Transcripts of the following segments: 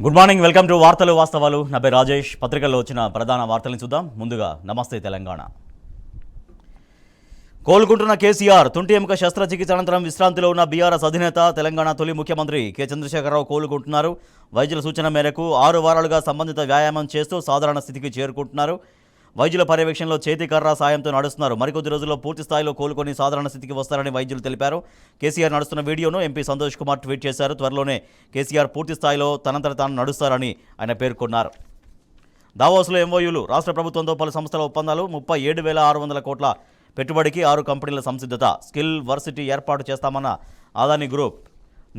Good morning, welcome to వార్తలు వాస్తవాలు. నా పేరు రాజేష్. పత్రికల్లో వచ్చిన ప్రధాన వార్తలను చూద్దాం. ముందుగా నమస్తే తెలంగాణ. కోలుకుంటున్న కేసీఆర్. తుంటి ఎముక శస్త్రచికిత్స అనంతరం విశ్రాంతిలో ఉన్న బీఆర్ఎస్ అధినేత తెలంగాణ తొలి ముఖ్యమంత్రి కె చంద్రశేఖరరావు కోలుకుంటున్నారు. వైద్యుల సూచన మేరకు 6 వారాలుగా సంబంధిత వ్యాయామం చేస్తూ సాధారణ స్థితికి చేరుకుంటున్నారు. వైద్యుల పర్యవేక్షణలో చేతికర్ర సాయంతో నడుస్తున్నారు. మరికొద్ది రోజుల్లో పూర్తి స్థాయిలో కోలుకొని సాధారణ స్థితికి వస్తారని వైద్యులు తెలిపారు. కేసీఆర్ నడుస్తున్న వీడియోను ఎంపీ సంతోష్ కుమార్ ట్వీట్ చేశారు. త్వరలోనే కేసీఆర్ పూర్తి స్థాయిలో తనంతట తాను నడుస్తారని ఆయన పేర్కొన్నారు. దావోస్లో ఎంఓయూలు. రాష్ట్ర ప్రభుత్వంతో పలు సంస్థల ఒప్పందాలు. 37,600 కోట్ల పెట్టుబడికి 6 కంపెనీల సంసిద్ధత. స్కిల్ వర్సిటీ ఏర్పాటు చేస్తామన్న అదానీ గ్రూప్.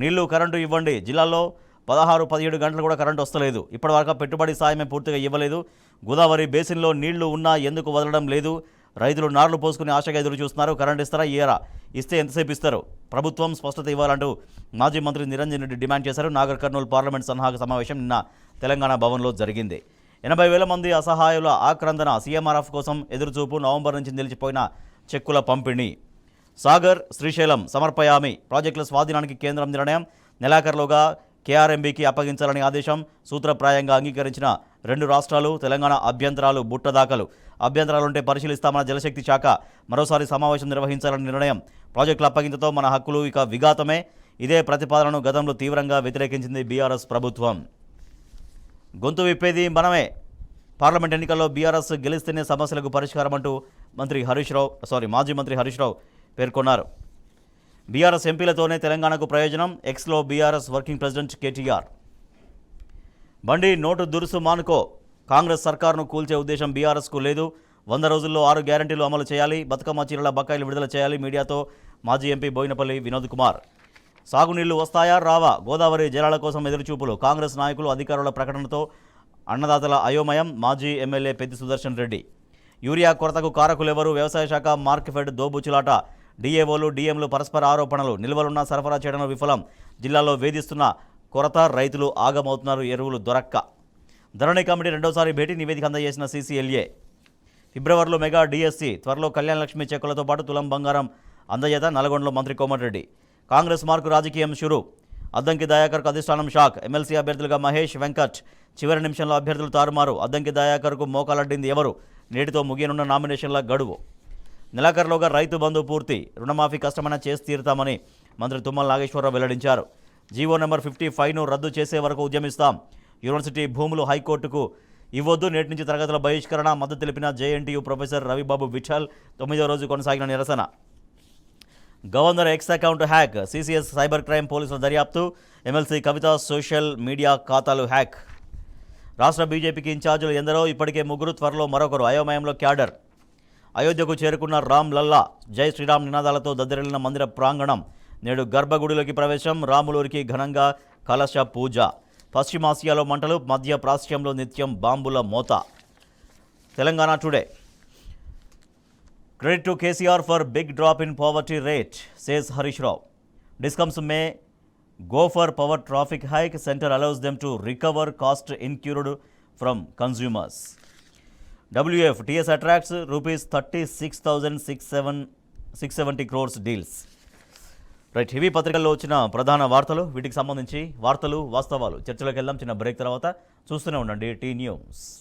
నీళ్లు, కరెంటు ఇవ్వండి. జిల్లాలో 16-17 గంటలు కూడా కరెంటు వస్తలేదు. ఇప్పటివరకు పెట్టుబడి సాయమే పూర్తిగా ఇవ్వలేదు. గోదావరి బేసిన్లో నీళ్లు ఉన్నా ఎందుకు వదలడం లేదు? రైతులు నార్లు పోసుకుని ఆశగా ఎదురు చూస్తున్నారు. కరెంట్ ఇస్తారా? ఇయ్యరా? ఇస్తే ఎంతసేపు ఇస్తారు? ప్రభుత్వం స్పష్టత ఇవ్వాలంటూ మాజీ మంత్రి నిరంజన్ రెడ్డి డిమాండ్ చేశారు. నాగర్ కర్నూలు పార్లమెంట్ సన్నాహక సమావేశం నిన్న తెలంగాణ భవన్లో జరిగింది. 80,000 మంది అసహాయుల ఆక్రందన. సీఎంఆర్ఎఫ్ కోసం ఎదురుచూపు. నవంబర్ నుంచి నిలిచిపోయిన చెక్కుల పంపిణీ. సాగర్, శ్రీశైలం సమర్పయామి ప్రాజెక్టుల స్వాధీనానికి కేంద్రం నిర్ణయం. నెలాఖరులోగా కేఆర్ఎంబీకి అప్పగించాలని ఆదేశం. సూత్రప్రాయంగా అంగీకరించిన 2 రాష్ట్రాలు. తెలంగాణ అభ్యంతరాలు బుట్టదాఖలు. అభ్యంతరాలుంటే పరిశీలిస్తామన్న జలశక్తి శాఖ. మరోసారి సమావేశం నిర్వహించాలని నిర్ణయం. ప్రాజెక్టుల అప్పగింతతో మన హక్కులు ఇక విఘాతమే. ఇదే ప్రతిపాదనను గతంలో తీవ్రంగా వ్యతిరేకించింది బీఆర్ఎస్ ప్రభుత్వం. గొంతు విప్పేది మనమే. పార్లమెంట్ ఎన్నికల్లో బీఆర్ఎస్ గెలిస్తేనే సమస్యలకు పరిష్కారం అంటూ మాజీ మంత్రి హరీష్ రావు పేర్కొన్నారు. బీఆర్ఎస్ ఎంపీలతోనే తెలంగాణకు ప్రయోజనం. ఎక్స్లో బీఆర్ఎస్ వర్కింగ్ ప్రెసిడెంట్ కేటీఆర్. బండి నోటు దురుసు మానుకో. కాంగ్రెస్ సర్కారును కూల్చే ఉద్దేశం బీఆర్ఎస్కు లేదు. 100 రోజుల్లో 6 గ్యారంటీలు అమలు చేయాలి. బతుకమ్మ చీరల బకాయిలు విడుదల చేయాలి. మీడియాతో మాజీ ఎంపీ బోయినపల్లి వినోద్ కుమార్. సాగునీళ్లు వస్తాయా రావా? గోదావరి జలాల కోసం ఎదురుచూపులు. కాంగ్రెస్ నాయకులు అధికారుల ప్రకటనతో అన్నదాతల అయోమయం. మాజీ ఎమ్మెల్యే పెద్ది సుదర్శన్ రెడ్డి. యూరియా కొరతకు కారకులెవరు? వ్యవసాయ శాఖ మార్కెఫెడ్ దోబుచులాట. డీఏఓలు, డీఎంలు పరస్పర ఆరోపణలు. నిల్వలున్న సరఫరా చేయడంలో విఫలం. జిల్లాలో వేధిస్తున్న కొరత. రైతులు ఆగమవుతున్నారు ఎరువులు దొరక్క. ధరణి కమిటీ రెండోసారి భేటీ. నివేదిక అందజేసిన సీసీఎల్ఏ. ఫిబ్రవరిలో మెగా డిఎస్సి. త్వరలో కళ్యాణ లక్ష్మి చెక్కులతో పాటు తులం బంగారం అందజేత. నల్గొండలో మంత్రి కోమటిరెడ్డి. కాంగ్రెస్ మార్కు రాజకీయం షురు. అద్దంకి దయాకర్కు అధిష్టానం షాక్. ఎమ్మెల్సీ అభ్యర్థులుగా మహేష్, వెంకట్. చివరి నిమిషంలో అభ్యర్థులు తారుమారు. అద్దంకి దయాకర్కు మోకాలడ్డింది ఎవరు? నేటితో ముగియనున్న నామినేషన్ల గడువు. నెలాఖరులోగా రైతు బంధు పూర్తి. రుణమాఫీ కష్టమైనా చేసి తీరుతామని మంత్రి తుమ్మల నాగేశ్వరరావు వెల్లడించారు. జీవో నెంబర్ 55ను రద్దు చేసే వరకు ఉద్యమిస్తాం. యూనివర్సిటీ భూములు హైకోర్టుకు ఇవ్వొద్దు. నేటి నుంచి తరగతుల బహిష్కరణ. మద్దతు తెలిపిన జేఎన్టీయూ ప్రొఫెసర్ రవిబాబు విఠల్. 9వ రోజు కొనసాగిన నిరసన. Governor X account hack. CCS cyber crime పోలీసుల దర్యాప్తు. ఎమ్మెల్సీ కవిత సోషల్ మీడియా ఖాతాలు హ్యాక్. రాష్ట్ర బీజేపీకి ఇన్ఛార్జీలు ఎందరో. ఇప్పటికే 3, త్వరలో మరొకరు. అయోమయంలో క్యాడర్. అయోధ్యకు చేరుకున్న రామ్ లల్లా. జై శ్రీరామ్ నినాదాలతో దద్దరిల్లిన మందిర ప్రాంగణం. నేడు గర్భగుడిలోకి ప్రవేశం. రాములూరికి ఘనంగా కలశ పూజ. పశ్చిమాసియాలో మంటలు. మధ్య ప్రాచ్యంలో నిత్యం బాంబుల మోత. Telangana today. Credit to KCR for big drop in poverty rate, says Harish Rao. Discoms may go for power traffic hike. Center allows them to recover cost incurred from consumers. WF TS attracts rupees 36,670 crores deals. Right, ఇవి పత్రికల్లో వచ్చిన ప్రధాన వార్తలు. వీటికి సంబంధించి వార్తలు వాస్తవాలు చర్చలోకి వెళ్దాం. చిన్న బ్రేక్ తర్వాత చూస్తూనే ఉండండి టీ న్యూస్.